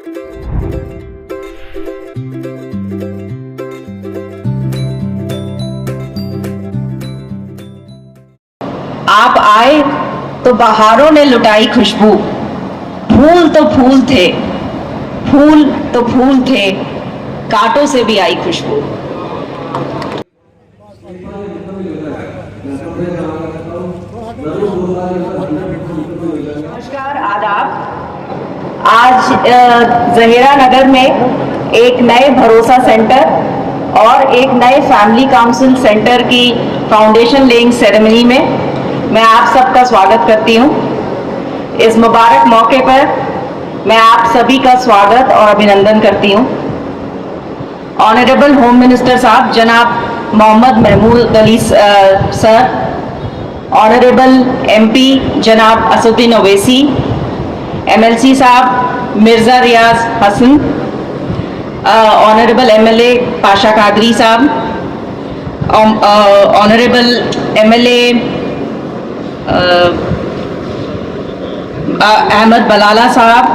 आप आए तो बहारों ने लुटाई खुशबू, फूल तो फूल थे, फूल तो फूल थे, कांटों से भी आई खुशबू। नमस्कार, आदाब। आज जहीरा नगर में एक नए भरोसा सेंटर और एक नए फैमिली काउंसिल सेंटर की फाउंडेशन लेइंग सेरेमनी में मैं आप सबका स्वागत करती हूँ। इस मुबारक मौके पर मैं आप सभी का स्वागत और अभिनंदन करती हूँ। ऑनरेबल होम मिनिस्टर साहब जनाब Mohammed Mahmood Ali sir, honourable MP जनाब असदुद्दीन ओवैसी, एमएलसी साहब मिर्ज़ा रियाज हसन, ऑनरेबल एमएलए पाशा कादरी साहब, ऑनरेबल एमएलए अहमद बलाला साहब,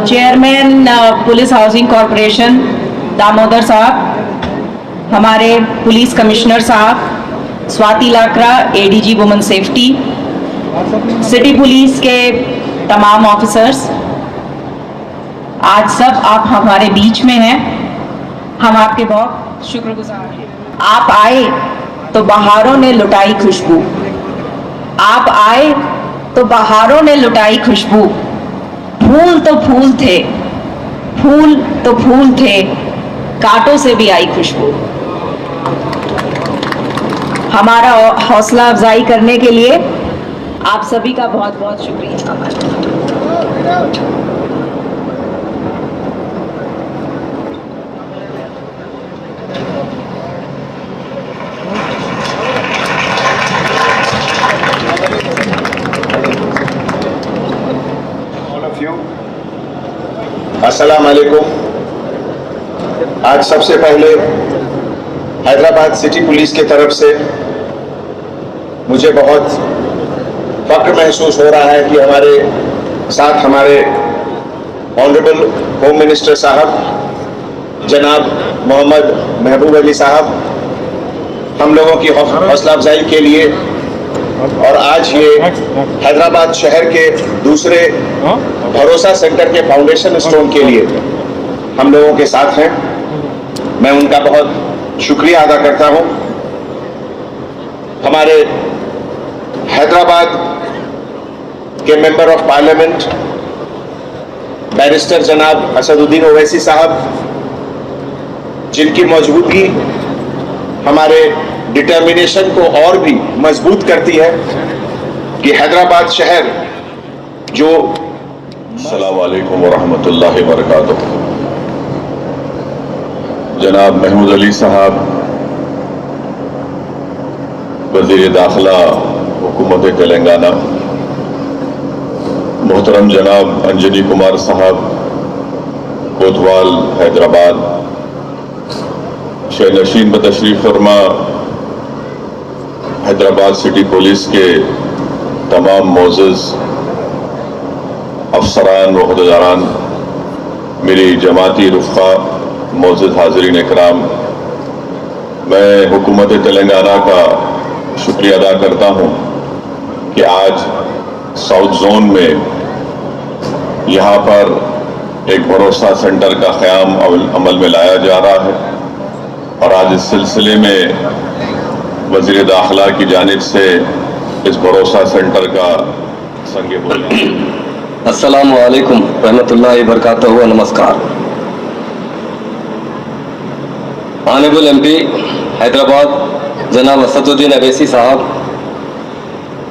chairman police housing corporation Damodar साहब, हमारे पुलिस कमिश्नर साहब, Swati Lakra ADG women safety, city police के तमाम ऑफिसर्स, आज सब आप हमारे बीच में हैं। हम आपके बहुत शुक्रगुजार हैं। आप आए तो बहारों ने लुटाई खुशबू, आप आए तो बहारों ने लुटाई खुशबू, फूल तो फूल थे, फूल तो फूल थे, कांटों से भी आई खुशबू। हमारा हौसला अफजाई करने के लिए आप सभी का बहुत बहुत शुक्रिया। अस्सलाम वालेकुम। आज सबसे पहले हैदराबाद सिटी पुलिस की तरफ से मुझे बहुत फख्र महसूस हो रहा है कि हमारे साथ हमारे ऑनरेबल होम मिनिस्टर साहब जनाब मोहम्मद महबूब अली साहब हम लोगों की हौसला अफजाई के लिए और आज ये हैदराबाद शहर के दूसरे भरोसा सेंटर के फाउंडेशन स्टोन के लिए हम लोगों के साथ हैं। मैं उनका बहुत शुक्रिया अदा करता हूं। हमारे हैदराबाद के मेंबर ऑफ पार्लियामेंट बैरिस्टर जनाब असदुद्दीन ओवैसी साहब, जिनकी मौजूदगी हमारे डिटर्मिनेशन को और भी मजबूत करती है कि हैदराबाद शहर जो अस्सलाम वालेकुम व रहमतुल्लाहि व बरकातुहू। जनाब महमूद अली साहब वज़ीर दाखिला हुकूमत तेलंगाना, मोहतरम जनाब अंजनी कुमार साहब कोतवाल हैदराबाद, शेर नशीन बतशरीफ फरमा हैदराबाद सिटी पुलिस के तमाम मोअज़्ज़ज़ अफसरान व अहदेदारान, मेरी जमाती रुफ़क़ा, मोअज़्ज़ज़ हाज़रीन इकराम, मैं हुकूमत तेलंगाना का शुक्रिया अदा करता हूँ कि आज साउथ जोन में यहाँ पर एक भरोसा सेंटर का क़याम अमल में लाया जा रहा है और आज इस सिलसिले में वज़ीर दाखिला की जानिब से इस भरोसा सेंटर का संगे बोले। अस्सलामु अलैकुम रहमतुल्लाहि व बरकातहू। नमस्कार। ऑनरेबल एमपी हैदराबाद जनाब असदुद्दीन ओवैसी साहब,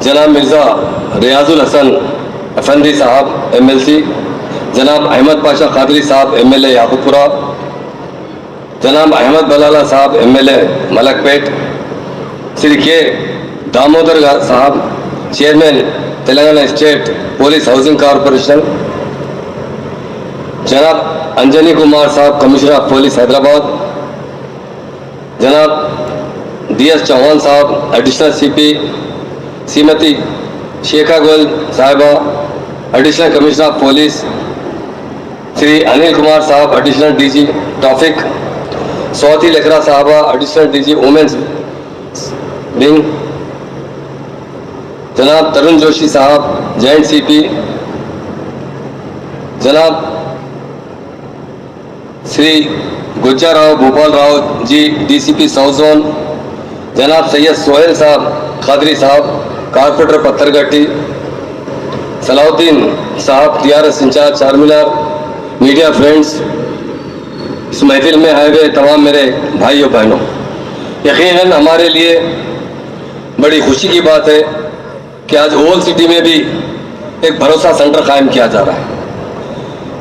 जनाब मिर्ज़ा रियाजुल हसन अफंदी साहब एमएलसी, जनाब अहमद पाशा कादरी साहब एमएलए याकूबपुरा, जनाब अहमद बलाला साहब एमएलए मलकपेट, श्री के दामोदर साहब chairman Telangana state police housing corporation, जनाब अंजनी कुमार साहब कमिश्नर ऑफ पुलिस हैदराबाद, जनाब DS चौहान साहब एडिशनल CP, श्रीमती शेखा गोयल साहिबा additional commissioner of police Shri Anil Kumar साहब, additional DG traffic, Swati Lakra साहबा, एडिशनल डीजी वुमेन्स विंग, जनाब तरुण जोशी साहब, जॉइंट सीपी, जनाब Shri Gujjar Rao Bhopal Rao ji, DCP south zone, जनाब सैयद सोहेल साहब कादरी साहब, कारपोरेटर पत्थरगट्टी, सलाउद्दीन साहब TRS incharge Charminar, media friends, इस महफिल में आए हुए तमाम मेरे भाइयों बहनों, यकीनन हमारे लिए बड़ी खुशी की बात है कि आज ओवल सिटी में भी एक भरोसा सेंटर कायम किया जा रहा है।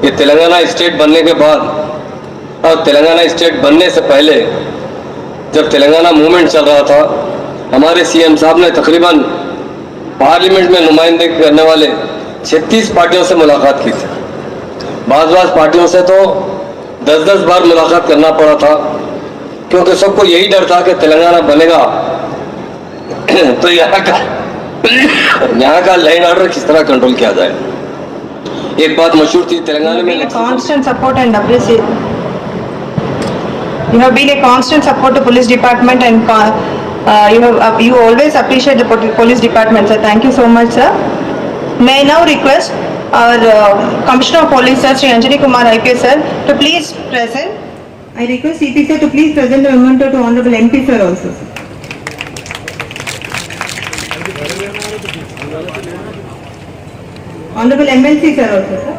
ये तेलंगाना स्टेट बनने के बाद और तेलंगाना स्टेट बनने से पहले जब तेलंगाना मूवमेंट चल रहा था, हमारे सीएम साहब ने तकरीबन पार्लियामेंट में नुमाइंदगी करने वाले 36 पार्टियों से मुलाकात की थी। बाज़ पार्टियों से तो 10-10 बार मुलाकात करना पड़ा था, क्योंकि सबको यही डर था कि तेलंगाना बनेगा तो यहाँ का लाइन ऑर्डर किस तरह कंट्रोल किया जाए। एक बात मशहूर थी तेलंगाना में, constant support and appreciate. You have been a constant support to police department and you always appreciate the police department, sir. Thank you so much, sir. May I now request our Commissioner of Police, sir, Shri Anjani Kumar IPS, sir, to please present. I request CP sir to please present the memento to Honorable MP sir also, sir. Honorable MLC sir also, sir.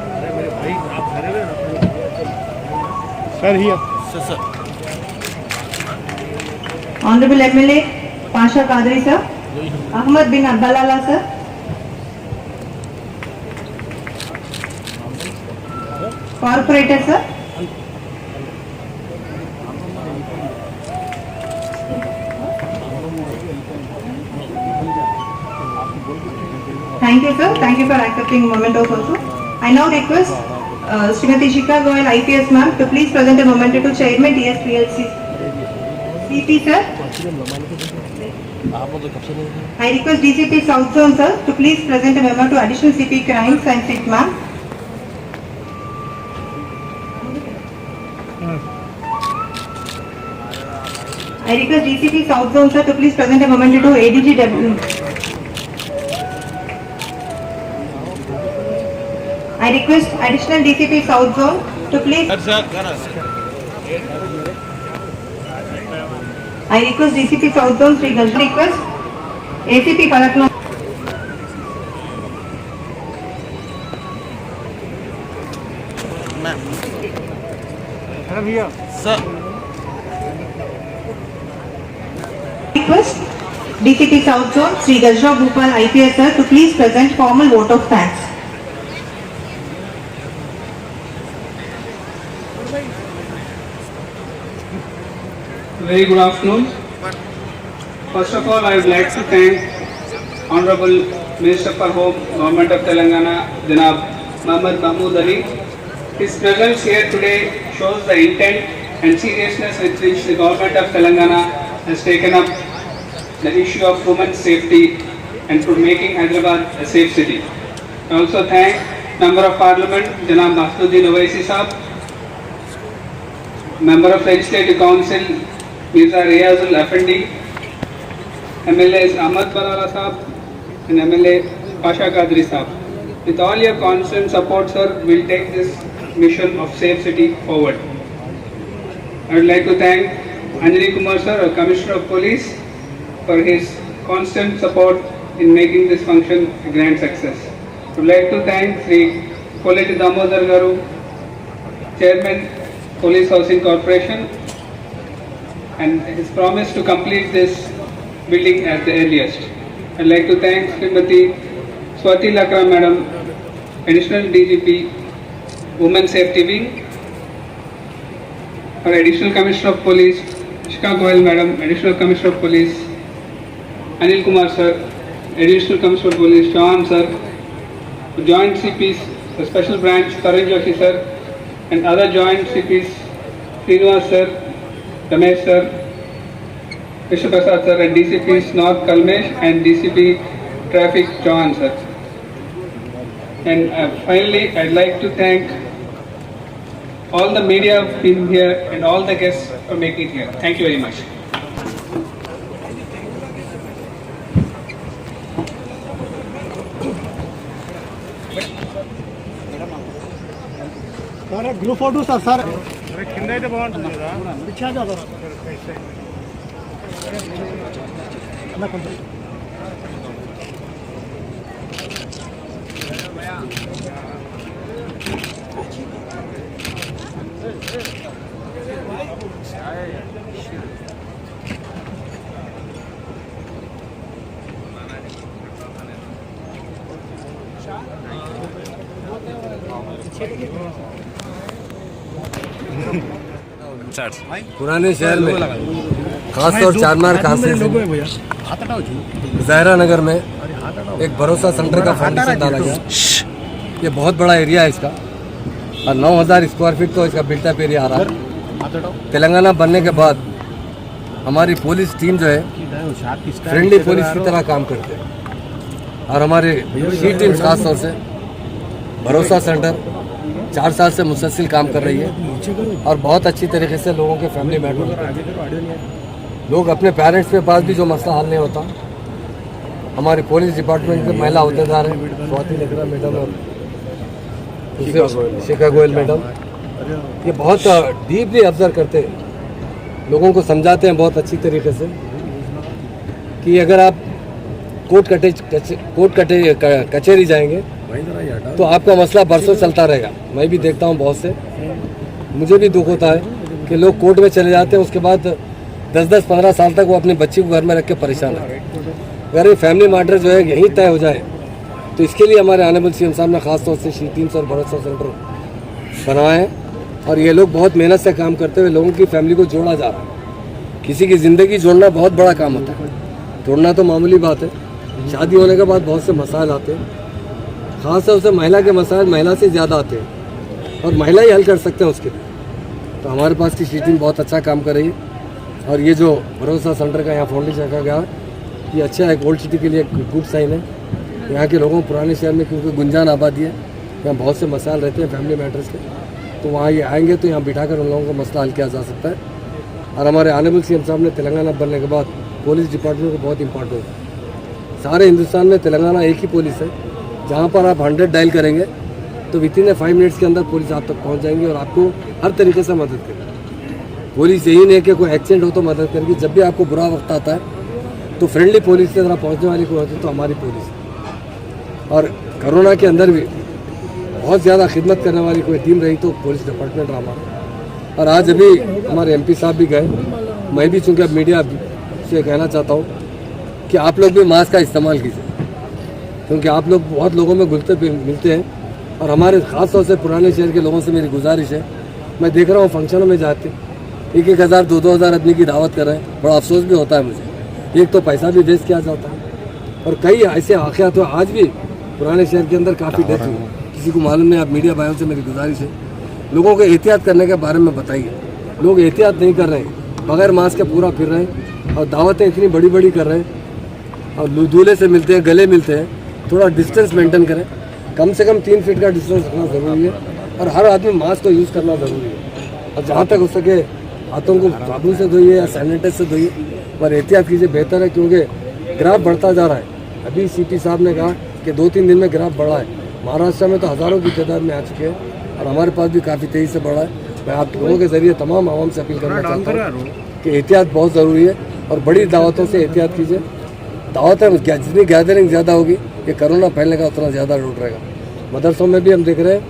Sir, here. Honorable MLA Pasha Kadri sir, Ahmad bin Abdallah sir, Corporator sir, thank you sir, thank you for accepting mementos also. I now request Srimati Shikha Goyal IPS ma'am to please present a memento to Chairman TSPLC. CP sir. I request DCP South Zone sir to please present a memo to additional CP Crimes and SIT ma'am. I request DCP South Zone sir to please present a memento to ADG I request additional DCP South Zone to please. I request DCP South Zone Sri Gajra request ACP Palakno. Madam, here. Sir. Request DCP South Zone Sri Gajra Bhupal IPS sir to please present formal vote of thanks. Very good afternoon. First of all, I would like to thank Honorable Minister for Home, Government of Telangana, Janab Muhammad Mahmood Ali. His presence here today shows the intent and seriousness with which the Government of Telangana has taken up the issue of women's safety and for making Hyderabad a safe city. I also thank Member of Parliament, Janab Masudin Owaisi Saab, Member of Legislative Council, Mirza Riyazul Effendi, MLAs Ahmad Balala Saab and MLA Pasha Kadri Saab. With all your constant support, sir, we'll take this mission of safe city forward. I would like to thank Anjani Kumar sir, our Commissioner of Police, for his constant support in making this function a grand success. I would like to thank Sri Koleti Damodar Garu, Chairman, Police Housing Corporation, and his promise to complete this building at the earliest. I'd like to thank Srimati Swati Lakra Madam, Additional DGP, Women Safety Wing, our Additional Commissioner of Police, Shikha Goyal Madam, Additional Commissioner of Police, Anil Kumar Sir, Additional Commissioner of Police, Sean Sir, Joint CPs, the Special Branch, Tarun Joshi Sir, and other Joint CPs, Srinivas Sir, Ramesh Sir, Vishnu Prasad Sir, and DCPs North Kalmesh and DCP Traffic Johan Sir. And finally, I'd like to thank all the media who've been here and all the guests for making it here. Thank you very much. Sir group photo sir కింద అయితే బాగుంటుంది కదా పిచ్చా చదవరా అన్న కొంచెం पुराने शहर में खासतौर चारमार खासे ज़ाहिरा नगर में एक भरोसा सेंटर का फाउंडेशन डाला गया। ये बहुत बड़ा एरिया है इसका और 9000 स्क्वायर फीट तो इसका बिल्टअप एरिया आ रहा है। तेलंगाना बनने के बाद हमारी पुलिस टीम जो है फ्रेंडली पुलिस की तरह काम करते हैं और हमारे सी टीम खासतौर से भरोसा सेंटर 4 साल से मुसलसिल काम कर रही है और बहुत अच्छी तरीके से लोगों के फैमिली मैटर लोग अपने पेरेंट्स के पास भी जो मसला हल नहीं होता, हमारे पुलिस डिपार्टमेंट के महिला अहदेदार हैं स्वाति लकड़ा मैडम और शिखा गोयल मैडम, ये बहुत डीपली ऑब्जर्व करते हैं, लोगों को समझाते हैं बहुत अच्छी तरीके से कि अगर आप कोर्ट कचहरी जाएंगे तो आपका मसला बरसों चलता रहेगा। मैं भी देखता हूँ बहुत से, मुझे भी दुख होता है कि लोग कोर्ट में चले जाते हैं, उसके बाद 10-15 साल तक वो अपनी बच्ची को घर में रख के परेशान है। अगर ये फैमिली मैटर जो है यहीं तय हो जाए तो इसके लिए हमारे ऑनरेबल सीएम साहब ने खासतौर से शी टीम्स और भरोसा सेंटर बनवाए हैं और ये लोग बहुत मेहनत से काम करते हुए लोगों की फैमिली को जोड़ा जा रहा है। किसी की ज़िंदगी जोड़ना बहुत बड़ा काम होता है, तोड़ना तो मामूली बात है। शादी होने के बाद बहुत से मसाइल आते हैं, खासतौर से महिला के मसाइल महिला से ज़्यादा आते हैं और महिला ही हल कर सकते हैं उसके लिए। तो हमारे पास की टीम बहुत अच्छा काम कर रही है और ये जो भरोसा सेंटर का यहाँ फाउंडेशन रखा गया ये अच्छा है, ओल्ड सिटी के लिए एक गुड साइन है। यहाँ के लोगों पुराने शहर में क्योंकि गुंजान आबादी है, यहाँ बहुत से मसाइल रहते हैं फैमिली मैटर्स के, तो वहाँ ये आएंगे तो यहाँ बिठाकर उन लोगों का मसला हल किया जा सकता है। और हमारे ऑनरेबल सीएम साहब ने तेलंगाना बनने के बाद पुलिस डिपार्टमेंट को बहुत इंपॉर्टेंट है। सारे हिंदुस्तान में तेलंगाना एक ही पुलिस है, जहाँ पर आप 100 डायल करेंगे तो विथिन 5 मिनट्स के अंदर पुलिस आप तक पहुँच जाएंगी और आपको हर तरीके से मदद करेगी। पुलिस यही नहीं कि कोई एक्सीडेंट हो तो मदद करेगी, जब भी आपको बुरा वक्त आता है तो फ्रेंडली पुलिस की तरह पहुँचने वाली कोई होती तो हमारी पुलिस है। और कोरोना के अंदर भी बहुत ज़्यादा खिदमत करने वाली कोई टीम रही तो पुलिस डिपार्टमेंट रहा हमारा। और आज अभी हमारे MP साहब भी गए, मैं भी चूँकि अब मीडिया से कहना चाहता हूँ कि आप लोग भी मास्क का इस्तेमाल कीजिए, क्योंकि आप लोग बहुत लोगों में घुलते मिलते हैं और हमारे ख़ास तौर से पुराने शहर के लोगों से मेरी गुजारिश है, मैं देख रहा हूँ फंक्शनों में जाते 1,000 2,000 आदमी की दावत कर रहे हैं, बड़ा अफसोस भी होता है मुझे। एक तो पैसा भी वेस्ट किया जाता है और कई ऐसे वाक़यात हुए, आज भी पुराने शहर के अंदर काफ़ी डेथ हुई, किसी को मालूम नहीं। आप मीडिया भाइयों से मेरी गुजारिश है, लोगों को एहतियात करने के बारे में बताइए। लोग एहतियात नहीं कर रहे हैं, बगैर मास्क के पूरा फिर रहे हैं और दावतें इतनी बड़ी बड़ी कर रहे हैं और दूल्हे से मिलते हैं, गले मिलते हैं। थोड़ा डिस्टेंस मेंटेन करें, कम से कम 3 फीट का डिस्टेंस रखना ज़रूरी है और हर आदमी मास्क को यूज़ करना ज़रूरी है। और जहाँ तक हो सके हाथों को साबुन से धोइए या सैनिटाइज से धोइए, पर एहतियात कीजिए, बेहतर है, क्योंकि ग्राफ बढ़ता जा रहा है। अभी CP साहब ने कहा कि 2-3 दिन में ग्राफ बढ़ा है, महाराष्ट्र में तो हज़ारों की तादाद में आ चुके हैं और हमारे पास भी काफ़ी तेज़ी से बढ़ा है। मैं आप लोगों के ज़रिए तमाम आवाम से अपील करना चाहता हूँ कि एहतियात बहुत ज़रूरी है और बड़ी दावतों से एहतियात कीजिए। दावतें जितनी गैदरिंग ज़्यादा होगी ये कोरोना फैलने का उतना ज़्यादा रूट रहेगा। मदरसों में भी हम देख रहे हैं,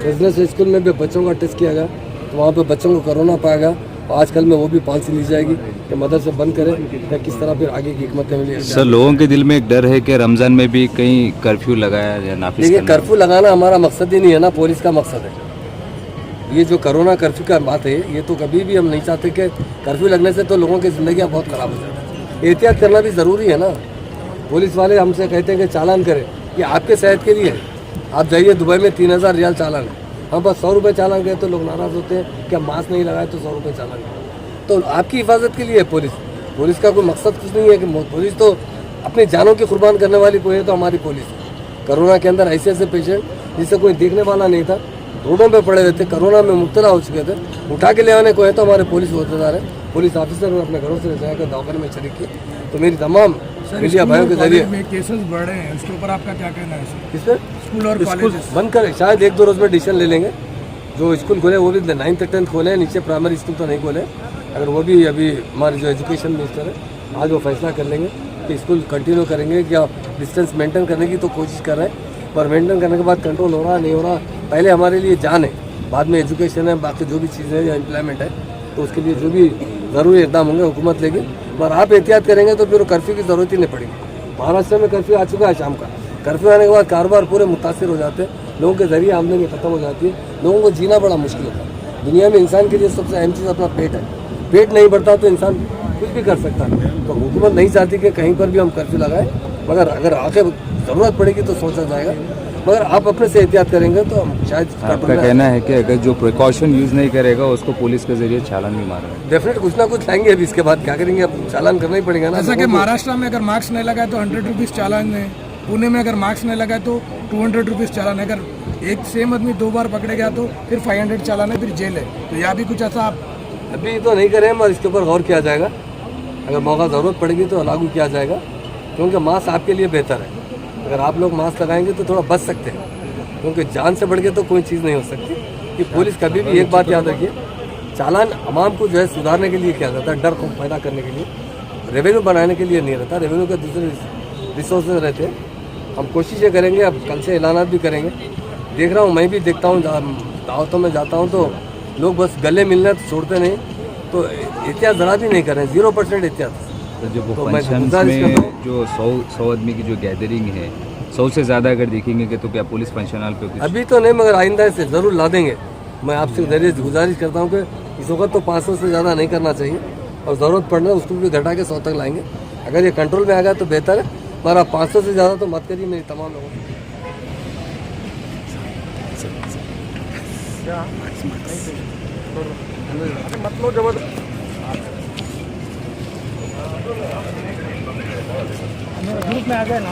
बिजनेस स्कूल में भी बच्चों का टेस्ट किया गया तो वहाँ पे बच्चों को कोरोना पाएगा और आजकल में वो भी पॉलिसी ली जाएगी कि मदरसे बंद करें या किस तरह फिर आगे की हिकमतें मिली। सर, लोगों के दिल में एक डर है कि रमज़ान में भी कहीं कर्फ्यू लगाया या नाफिज देखिए, कर्फ्यू लगाना हमारा मकसद ही नहीं है ना, पुलिस का मकसद है। ये जो कोरोना कर्फ्यू का बात है, ये तो कभी भी हम नहीं चाहते कि कर्फ्यू लगने से तो लोगों की ज़िंदगी बहुत ख़राब हो जाती है। एहतियात करना भी ज़रूरी है ना। पुलिस वाले हमसे कहते हैं कि चालान करें, ये आपके सेहत के लिए है। आप जाइए दुबई में 3,000 रियाल चालान है, हम बस 100 रुपये चालान गए तो लोग नाराज़ होते हैं कि मास्क नहीं लगाए तो 100 रुपये चालान गए। तो आपकी हिफाजत के लिए है पुलिस का कोई मकसद कुछ नहीं है कि पुलिस तो अपनी जानों की कुर्बान करने वाली कोई है तो हमारी पुलिस है। कोरोना के अंदर ऐसे पेशेंट जिसे कोई देखने वाला नहीं था, रोडों पे पड़े हुए थे, कोरोना में मुब्तला हो चुके थे, उठा के ले आने को है तो हमारे पुलिस होतेदार है, पुलिस ऑफिसर अपने घरों से ले जाकर दवाखाने में शरीक किए। तो मेरी तमाम मीडिया भाइयों के जरिए केसेस बढ़ रहे हैं, उसके ऊपर आपका क्या कहना है? किस पे स्कूल और स्कूल बंद करें, शायद 1-2 रोज में डिसीजन ले लेंगे। जो स्कूल खोले वो भी 9th 10th खोले, नीचे प्राइमरी स्कूल तो नहीं खोले। अगर वो भी अभी हमारे जो एजुकेशन मिनिस्टर है आज वो फैसला कर लेंगे कि स्कूल कंटिन्यू करेंगे क्या डिस्टेंस मेंटेन करने की तो कोशिश कर रहे हैं, पर मेंटेन करने के बाद कंट्रोल हो रहा नहीं हो रहा, पहले हमारे लिए जान है, बाद में एजुकेशन है, बाकी जो भी चीज़ें हैं या एम्प्लॉयमेंट है, तो उसके लिए जो भी ज़रूरी इकदाम होंगे हुकूमत लेगी। पर आप एहतियात करेंगे तो फिर कर्फ्यू की ज़रूरत ही नहीं पड़ेगी। महाराष्ट्र में कर्फ्यू आ चुका है शाम का, कर्फ्यू आने के बाद कारोबार पूरे मुतासिर हो जाते हैं, लोगों के जरिए आमदनी खत्म हो जाती है, लोगों को जीना बड़ा मुश्किल होता है। दुनिया में इंसान के लिए सबसे अहम चीज़ अपना पेट है, पेट नहीं बढ़ता तो इंसान कुछ भी कर सकता है। तो हुकूमत नहीं चाहती कि कहीं पर भी हम कर्फ्यू लगाएं, मगर अगर आगे ज़रूरत पड़ेगी तो सोचा जाएगा, मगर आप अपने से एहतियात करेंगे तो हम शायद। आपका कहना है कि अगर जो प्रिकॉशन यूज़ नहीं करेगा उसको पुलिस के जरिए चालान भी मारेगा? डेफिनेट कुछ ना कुछ लाएंगे, अभी इसके बाद क्या करेंगे, अब चालान करना ही पड़ेगा ना। जैसा कि महाराष्ट्र में अगर मार्क्स नहीं लगाए तो 100 रुपीज़ चालान है, पुणे में अगर मार्क्स नहीं लगाए तो 200 रुपीज़ चालान है, अगर एक सेम आदमी 2 बार पकड़े गया तो फिर 500 चालान है, फिर जेल है। तो यहाँ भी कुछ ऐसा आप अभी तो नहीं करें, मगर इसके ऊपर गौर किया जाएगा, अगर मौका ज़रूरत पड़ेगी तो लागू किया जाएगा, क्योंकि मास्क आपके लिए बेहतर है। अगर आप लोग मास्क लगाएंगे तो थोड़ा बच सकते हैं, क्योंकि जान से बढ़ के तो कोई चीज़ नहीं हो सकती। कि पुलिस कभी भी एक बात याद रखिए, चालान आवाम को जो है सुधारने के लिए किया जाता है, डर को पैदा करने के लिए, रेवेन्यू बनाने के लिए नहीं रहता, रेवेन्यू के दूसरे रिसोर्सेज रहते हैं। हम कोशिश ये करेंगे, अब कल से ऐलानात भी करेंगे। देख रहा हूँ, मैं भी देखता हूँ, दावतों में जाता हूँ तो लोग बस गले मिलना तो छोड़ते नहीं, तो एहतियात ज़रा भी नहीं करें, 0% एहतियात। तो जो वो फंक्शंस में जो 100 आदमी की जो गैदरिंग है, 100 से ज़्यादा अगर देखेंगे कि तो क्या पुलिस फंक्शन हॉल पे कुछ? अभी तो नहीं, मगर आइंदा से ज़रूर ला देंगे। मैं आपसे जरिए गुजारिश करता हूँ कि इस वक्त तो 500 से ज़्यादा नहीं करना चाहिए, और ज़रूरत पड़ना उसको भी घटा के 100 तक लाएंगे। अगर ये कंट्रोल में आ गया तो बेहतर है, मगर आप 500 से ज़्यादा तो मत करिए मेरी तमाम लोगों को। मतलब जबरदस्त ग्रुप में आ गए ना।